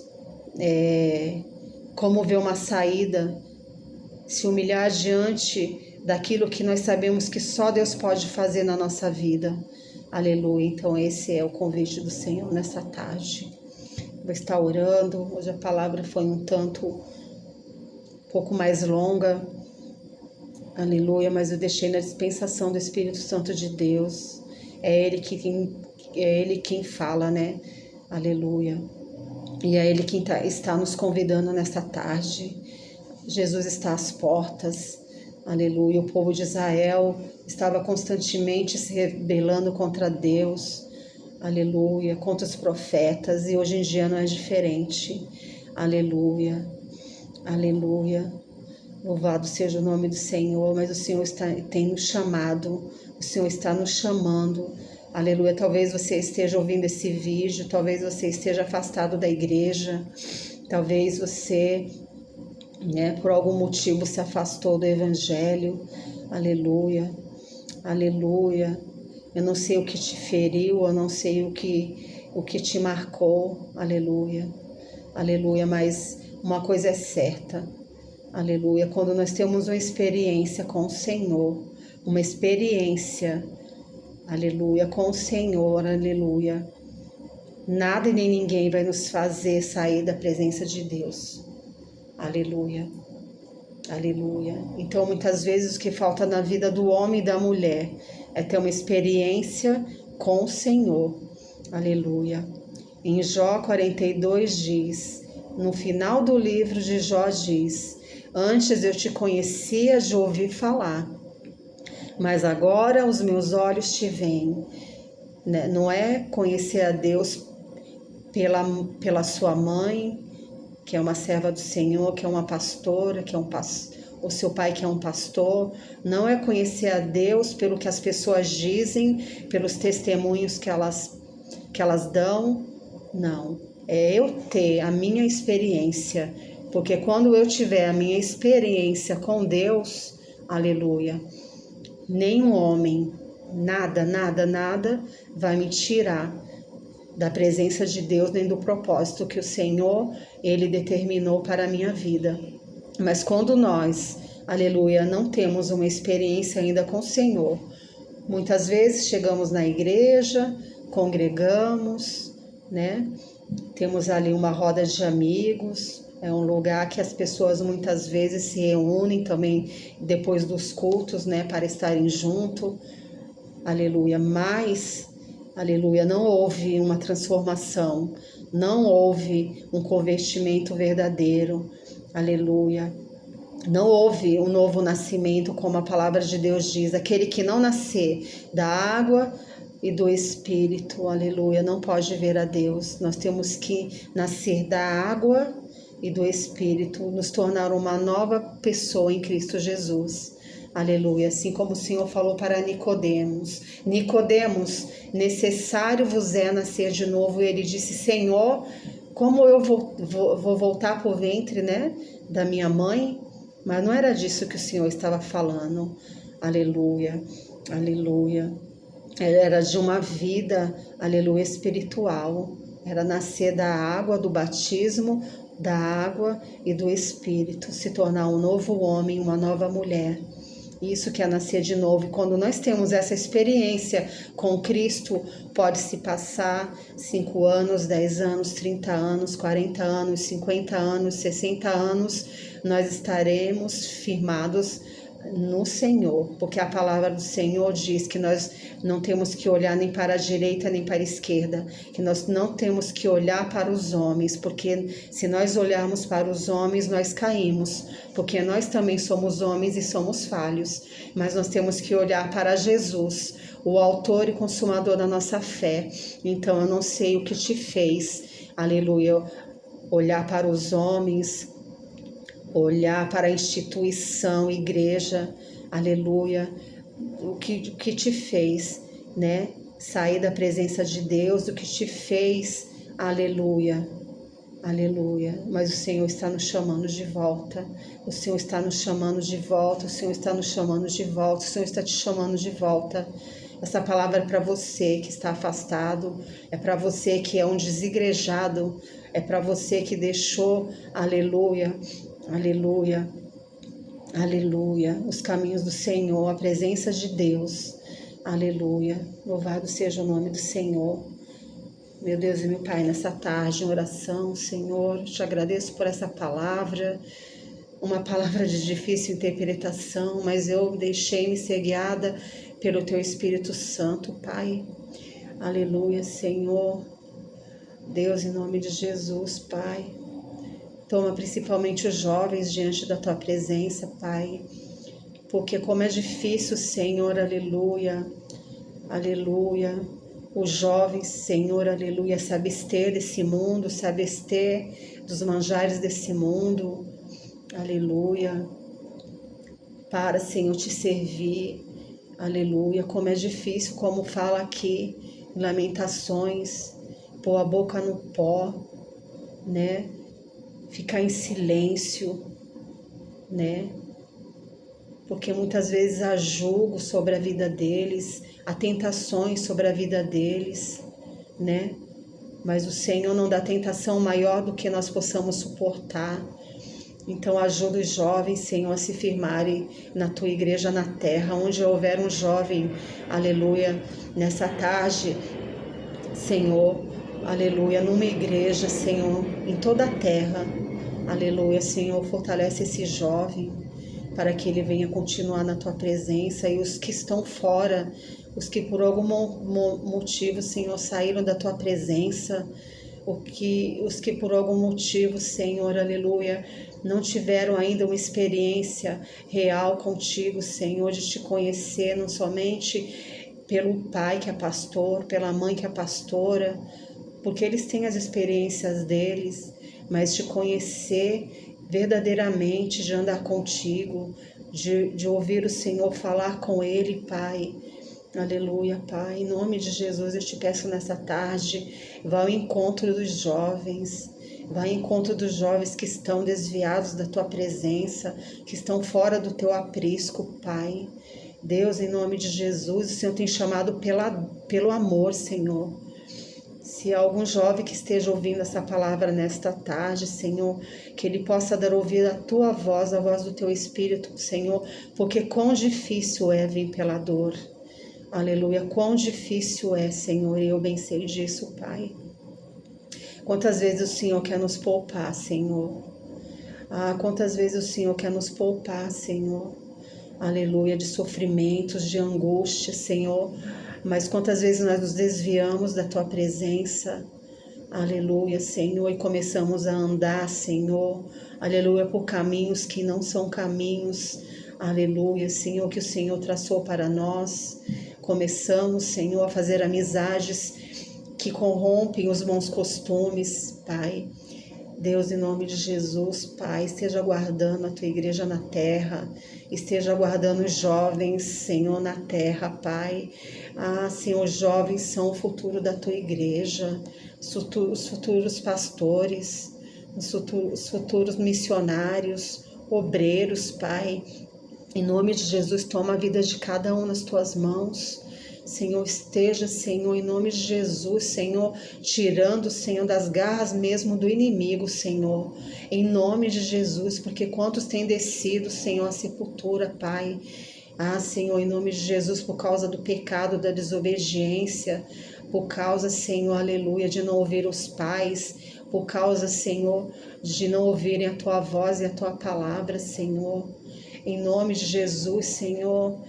como ver uma saída. Se humilhar diante daquilo que nós sabemos que só Deus pode fazer na nossa vida. Aleluia. Então esse é o convite do Senhor nessa tarde. Vou estar orando. Hoje a palavra foi um pouco mais longa. Aleluia, mas eu deixei na dispensação do Espírito Santo de Deus. É Ele quem fala, né? Aleluia. E é Ele quem está nos convidando nesta tarde. Jesus está às portas. Aleluia. O povo de Israel estava constantemente se rebelando contra Deus. Aleluia. Contra os profetas. E hoje em dia não é diferente. Aleluia. Aleluia. Louvado seja o nome do Senhor, mas o Senhor tem nos chamado, o Senhor está nos chamando, aleluia. Talvez você esteja ouvindo esse vídeo, talvez você esteja afastado da igreja, talvez você, né, por algum motivo se afastou do evangelho, aleluia, aleluia. Eu não sei o que te feriu, eu não sei o que te marcou, aleluia, aleluia, mas uma coisa é certa. Aleluia, quando nós temos uma experiência com o Senhor, uma experiência, aleluia, com o Senhor, aleluia, nada e nem ninguém vai nos fazer sair da presença de Deus, aleluia, aleluia. Então, muitas vezes o que falta na vida do homem e da mulher é ter uma experiência com o Senhor, aleluia. Em Jó 42 diz, no final do livro de Jó diz: antes eu te conhecia de ouvir falar, mas agora os meus olhos te veem. Não é conhecer a Deus pela sua mãe, que é uma serva do Senhor, que é uma pastora, que é o seu pai que é um pastor. Não é conhecer a Deus pelo que as pessoas dizem, pelos testemunhos que elas dão. Não, é eu ter a minha experiência, porque quando eu tiver a minha experiência com Deus, aleluia, nenhum homem, nada, nada, nada vai me tirar da presença de Deus, nem do propósito que o Senhor, Ele determinou para a minha vida. Mas quando nós, aleluia, não temos uma experiência ainda com o Senhor, muitas vezes chegamos na igreja, congregamos, né? Temos ali uma roda de amigos, é um lugar que as pessoas muitas vezes se reúnem também depois dos cultos, né? Para estarem junto, aleluia, mas... aleluia, não houve uma transformação, não houve um convertimento verdadeiro, aleluia. Não houve um novo nascimento, como a palavra de Deus diz. Aquele que não nascer da água e do Espírito, aleluia, não pode ver a Deus. Nós temos que nascer da água e do Espírito, nos tornar uma nova pessoa em Cristo Jesus. Aleluia, assim como o Senhor falou para Nicodemos. Nicodemos, necessário vos é nascer de novo. E ele disse, Senhor, como eu vou voltar para o ventre, né, da minha mãe? Mas não era disso que o Senhor estava falando. Aleluia, aleluia. Era de uma vida, aleluia, espiritual. Era nascer da água, do batismo, da água e do Espírito. Se tornar um novo homem, uma nova mulher. Isso que é nascer de novo. E quando nós temos essa experiência com Cristo, pode se passar 5 anos, 10 anos, 30 anos, 40 anos, 50 anos, 60 anos, nós estaremos firmados no Senhor, porque a palavra do Senhor diz que nós não temos que olhar nem para a direita nem para a esquerda, que nós não temos que olhar para os homens, porque se nós olharmos para os homens, nós caímos, porque nós também somos homens e somos falhos, mas nós temos que olhar para Jesus, o autor e consumador da nossa fé. Então eu não sei o que te fez, aleluia, olhar para os homens, olhar para a instituição, igreja, aleluia, o que te fez, né? Sair da presença de Deus, o que te fez, aleluia, aleluia. Mas o Senhor está nos chamando de volta, o Senhor está nos chamando de volta, o Senhor está nos chamando de volta, o Senhor está te chamando de volta. Essa palavra é para você que está afastado, é para você que é um desigrejado, é para você que deixou, aleluia, aleluia, aleluia, os caminhos do Senhor, a presença de Deus, aleluia, louvado seja o nome do Senhor. Meu Deus e meu Pai, nessa tarde em oração, Senhor, te agradeço por essa palavra, uma palavra de difícil interpretação, mas eu deixei-me ser guiada pelo Teu Espírito Santo, Pai, aleluia, Senhor, Deus, em nome de Jesus, Pai, toma principalmente os jovens diante da Tua presença, Pai, porque como é difícil, Senhor, aleluia, aleluia, os jovens, Senhor, aleluia, se abster desse mundo, se abster dos manjares desse mundo, aleluia, para, Senhor, te servir, aleluia, como é difícil, como fala aqui em Lamentações, pôr a boca no pó, né, ficar em silêncio, né? Porque muitas vezes há julgo sobre a vida deles, há tentações sobre a vida deles, né? Mas o Senhor não dá tentação maior do que nós possamos suportar. Então ajuda os jovens, Senhor, a se firmarem na Tua igreja na terra, onde houver um jovem, aleluia, nessa tarde, Senhor, aleluia, numa igreja, Senhor, em toda a terra, aleluia, Senhor, fortalece esse jovem para que ele venha continuar na Tua presença, e os que estão fora, os que por algum motivo, Senhor, saíram da Tua presença, os que por algum motivo, Senhor, aleluia, não tiveram ainda uma experiência real contigo, Senhor, de Te conhecer, não somente pelo pai que é pastor, pela mãe que é pastora, porque eles têm as experiências deles, mas de conhecer verdadeiramente, de andar contigo, de ouvir o Senhor falar com Ele, Pai. Aleluia, Pai. Em nome de Jesus, eu te peço nessa tarde, vá ao encontro dos jovens. Vai ao encontro dos jovens que estão desviados da Tua presença, que estão fora do Teu aprisco, Pai. Deus, em nome de Jesus, o Senhor tem chamado pelo amor, Senhor. Se há algum jovem que esteja ouvindo essa palavra nesta tarde, Senhor, que ele possa dar ouvido à Tua voz, a voz do Teu Espírito, Senhor, porque quão difícil é vir pela dor. Aleluia, quão difícil é, Senhor, e eu bem sei disso, Pai. Quantas vezes o Senhor quer nos poupar, Senhor. Quantas vezes o Senhor quer nos poupar, Senhor. Aleluia, de sofrimentos, de angústia, Senhor. Mas quantas vezes nós nos desviamos da Tua presença. Aleluia, Senhor, e começamos a andar, Senhor. Aleluia, por caminhos que não são caminhos. Aleluia, Senhor, que o Senhor traçou para nós. Começamos, Senhor, a fazer amizades que corrompem os bons costumes, Pai. Deus, em nome de Jesus, Pai, esteja guardando a Tua igreja na terra, esteja guardando os jovens, Senhor, na terra, Pai. Senhor, os jovens são o futuro da Tua igreja, os futuros pastores, os futuros missionários, obreiros, Pai. Em nome de Jesus, toma a vida de cada um nas Tuas mãos. Senhor, esteja, Senhor, em nome de Jesus, Senhor, tirando, Senhor, das garras mesmo do inimigo, Senhor, em nome de Jesus, porque quantos têm descido, Senhor, à sepultura, Pai. Senhor, em nome de Jesus, por causa do pecado, da desobediência, por causa, Senhor, aleluia, de não ouvir os pais, por causa, Senhor, de não ouvirem a Tua voz e a Tua palavra, Senhor. Em nome de Jesus, Senhor.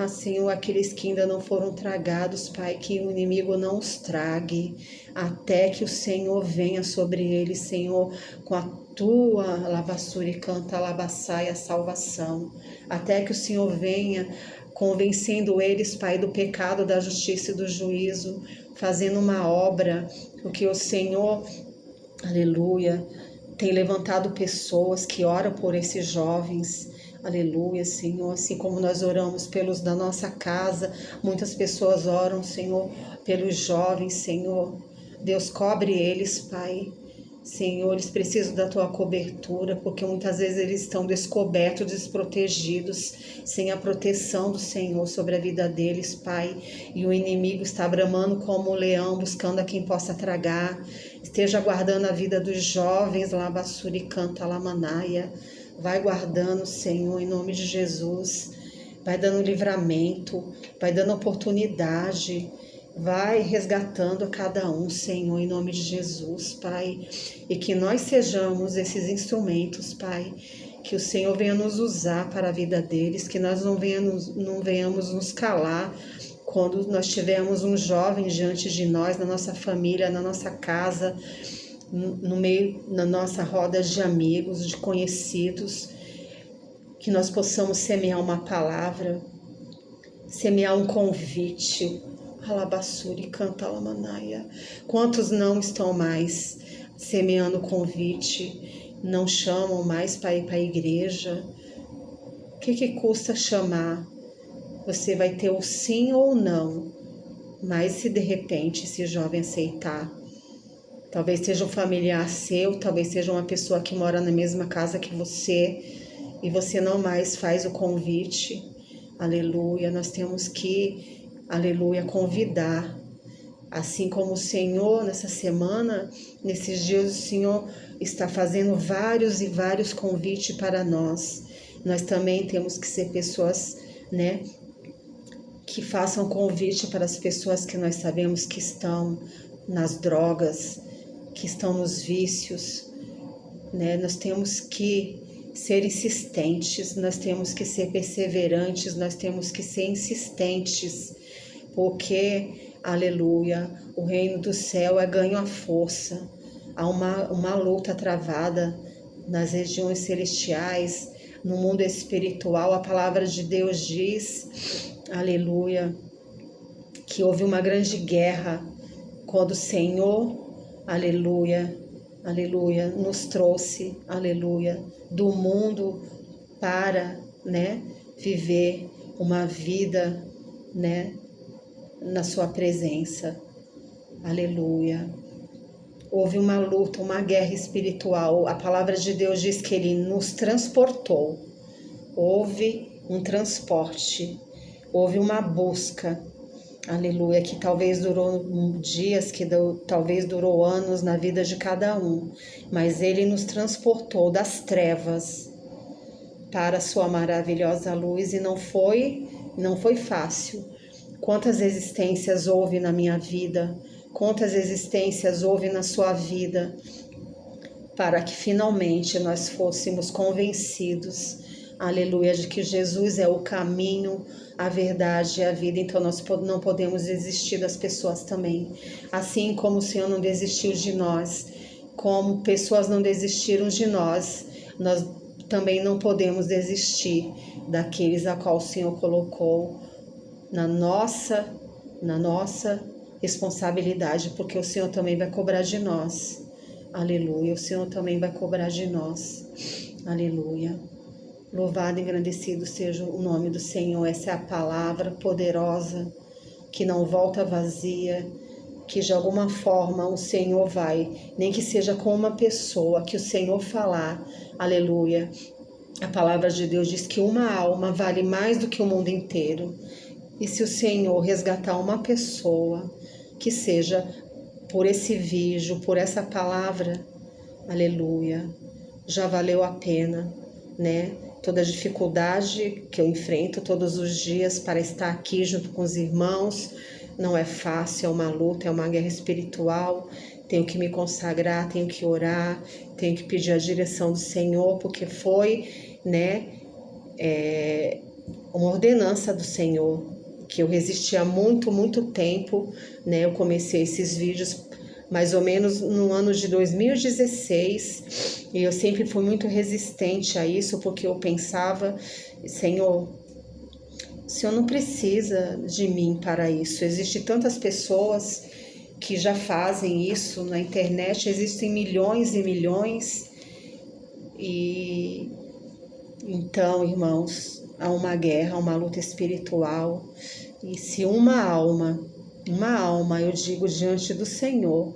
Senhor, aqueles que ainda não foram tragados, Pai, que o inimigo não os trague, até que o Senhor venha sobre eles, Senhor, com a Tua lavassura e canta labaçaia a salvação, até que o Senhor venha convencendo eles, Pai, do pecado, da justiça e do juízo, fazendo uma obra, porque o Senhor, aleluia, tem levantado pessoas que oram por esses jovens. Aleluia, Senhor, assim como nós oramos pelos da nossa casa, muitas pessoas oram, Senhor, pelos jovens, Senhor. Deus, cobre eles, Pai. Senhor, eles precisam da Tua cobertura, porque muitas vezes eles estão descobertos, desprotegidos, sem a proteção do Senhor sobre a vida deles, Pai. E o inimigo está bramando como um leão, buscando a quem possa tragar. Esteja guardando a vida dos jovens, Labassuri canta Lamanaia. Vai guardando, Senhor, em nome de Jesus. Vai dando livramento, vai dando oportunidade. Vai resgatando a cada um, Senhor, em nome de Jesus, Pai. E que nós sejamos esses instrumentos, Pai. Que o Senhor venha nos usar para a vida deles. Que nós não venhamos nos calar quando nós tivermos um jovem diante de nós, na nossa família, na nossa casa, no meio, na nossa roda de amigos, de conhecidos, que nós possamos semear uma palavra, semear um convite. Alabassuri canta Lamanaia. Quantos não estão mais semeando convite, não chamam mais para ir para a igreja? O que custa chamar? Você vai ter o sim ou o não, mas se de repente esse jovem aceitar, talvez seja um familiar seu, talvez seja uma pessoa que mora na mesma casa que você, e você não mais faz o convite. Aleluia, nós temos que, aleluia, convidar. Assim como o Senhor, nessa semana, nesses dias, o Senhor está fazendo vários e vários convites para nós. Nós também temos que ser pessoas, né, que façam convite para as pessoas que nós sabemos que estão nas drogas, que estão nos vícios, né? Nós temos que ser insistentes, nós temos que ser perseverantes, nós temos que ser insistentes, porque, aleluia, o reino do céu é ganho à força. Há uma luta travada nas regiões celestiais, no mundo espiritual. A palavra de Deus diz, aleluia, que houve uma grande guerra quando o Senhor, aleluia, aleluia, nos trouxe, aleluia, do mundo para, né, viver uma vida, né, na sua presença, aleluia. Houve uma luta, uma guerra espiritual. A palavra de Deus diz que Ele nos transportou. Houve um transporte, houve uma busca, aleluia, que talvez durou dias, talvez durou anos na vida de cada um. Mas Ele nos transportou das trevas para a sua maravilhosa luz e não foi fácil. Quantas existências houve na minha vida, quantas existências houve na sua vida, para que finalmente nós fôssemos convencidos, aleluia, de que Jesus é o caminho, a verdade e a vida. Então nós não podemos desistir das pessoas também. Assim como o Senhor não desistiu de nós, como pessoas não desistiram de nós, nós também não podemos desistir daqueles a qual o Senhor colocou na nossa responsabilidade, porque o Senhor também vai cobrar de nós. Aleluia, o Senhor também vai cobrar de nós. Aleluia. Louvado e engrandecido seja o nome do Senhor. Essa é a palavra poderosa, que não volta vazia, que de alguma forma o Senhor vai, nem que seja com uma pessoa, que o Senhor falar, aleluia. A palavra de Deus diz que uma alma vale mais do que o mundo inteiro. E se o Senhor resgatar uma pessoa, que seja por esse vídeo, por essa palavra, aleluia, já valeu a pena, né? Toda a dificuldade que eu enfrento todos os dias para estar aqui junto com os irmãos, não é fácil, é uma luta, é uma guerra espiritual. Tenho que me consagrar, tenho que orar, tenho que pedir a direção do Senhor, porque foi, né, uma ordenança do Senhor, que eu resisti há muito tempo, né? Eu comecei esses vídeos mais ou menos no ano de 2016, e eu sempre fui muito resistente a isso, porque eu pensava, Senhor, o Senhor não precisa de mim para isso. Existem tantas pessoas que já fazem isso na internet, existem milhões e milhões, e então, irmãos, há uma guerra, uma luta espiritual. E se uma alma, eu digo, diante do Senhor,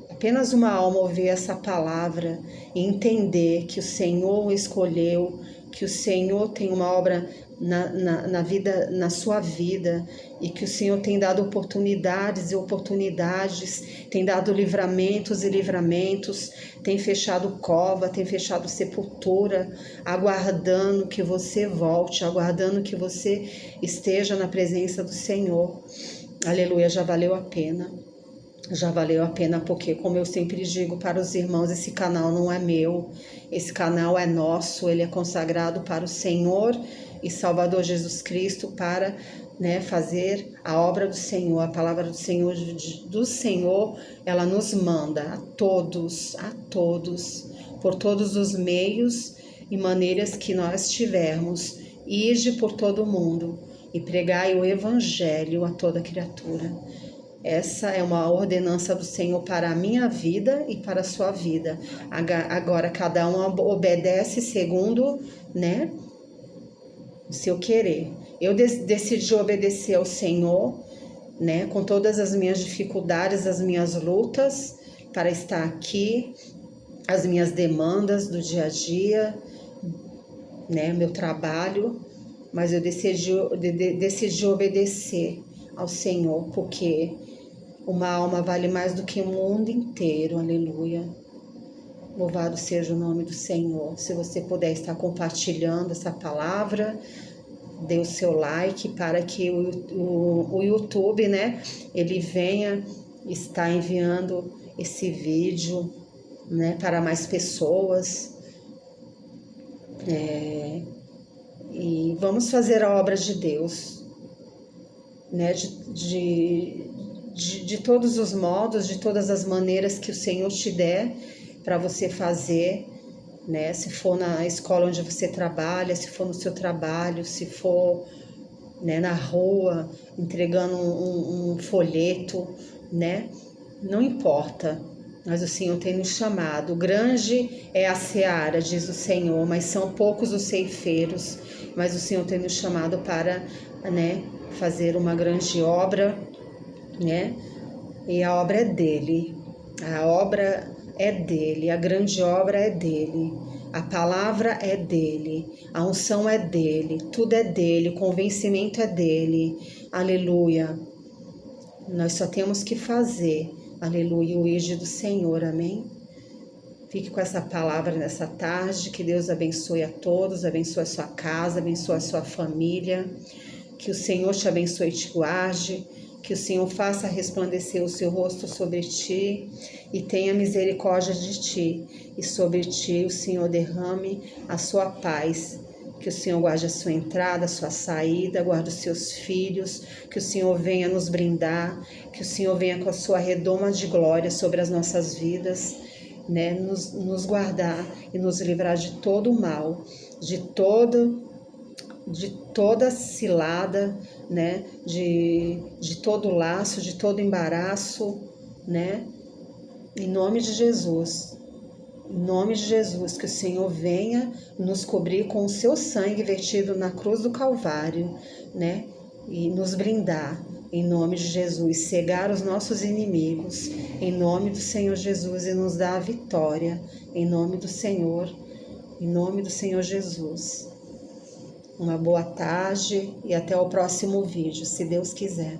apenas uma alma ouvir essa palavra e entender que o Senhor o escolheu, que o Senhor tem uma obra na sua vida, e que o Senhor tem dado oportunidades e oportunidades, tem dado livramentos e livramentos, tem fechado cova, tem fechado sepultura, aguardando que você volte, aguardando que você esteja na presença do Senhor. Aleluia, já valeu a pena. Já valeu a pena, porque, como eu sempre digo para os irmãos, esse canal não é meu, esse canal é nosso, ele é consagrado para o Senhor e Salvador Jesus Cristo, para, né, fazer a obra do Senhor. A palavra do Senhor, ela nos manda a todos, por todos os meios e maneiras que nós tivermos, ide por todo o mundo e pregai o evangelho a toda criatura. Essa é uma ordenança do Senhor para a minha vida e para a sua vida. Agora, cada um obedece segundo, né, o seu querer. Eu decidi obedecer ao Senhor, né, com todas as minhas dificuldades, as minhas lutas, para estar aqui, as minhas demandas do dia a dia, né, meu trabalho, mas eu decidi obedecer ao Senhor, porque uma alma vale mais do que o mundo inteiro, aleluia. Louvado seja o nome do Senhor. Se você puder estar compartilhando essa palavra, dê o seu like para que o YouTube, né, ele venha estar enviando esse vídeo, né, para mais pessoas. E vamos fazer a obra de Deus, né, de todos os modos, de todas as maneiras que o Senhor te der para você fazer, né? Se for na escola onde você trabalha, se for no seu trabalho, se for, né, na rua, entregando um folheto, né? Não importa, mas o Senhor tem nos chamado. Grande é a seara, diz o Senhor, mas são poucos os ceifeiros. Mas o Senhor tem nos chamado para, né, fazer uma grande obra, né? E a obra é dele. A obra é dele, a grande obra é dele. A palavra é dele, a unção é dele, tudo é dele, o convencimento é dele. Aleluia. Nós só temos que fazer, aleluia, o ide do Senhor, amém? Fique com essa palavra nessa tarde, que Deus abençoe a todos, abençoe a sua casa, abençoe a sua família, que o Senhor te abençoe e te guarde, que o Senhor faça resplandecer o seu rosto sobre ti e tenha misericórdia de ti, e sobre ti o Senhor derrame a sua paz. Que o Senhor guarde a sua entrada, a sua saída, guarde os seus filhos, que o Senhor venha nos brindar, que o Senhor venha com a sua redoma de glória sobre as nossas vidas, né? Nos guardar e nos livrar de todo o mal, de toda cilada, né? De todo laço, de todo embaraço, né? Em nome de Jesus. Em nome de Jesus, que o Senhor venha nos cobrir com o seu sangue vertido na cruz do Calvário, né? E nos brindar, em nome de Jesus, cegar os nossos inimigos, em nome do Senhor Jesus, e nos dar a vitória, em nome do Senhor Jesus. Uma boa tarde e até o próximo vídeo, se Deus quiser.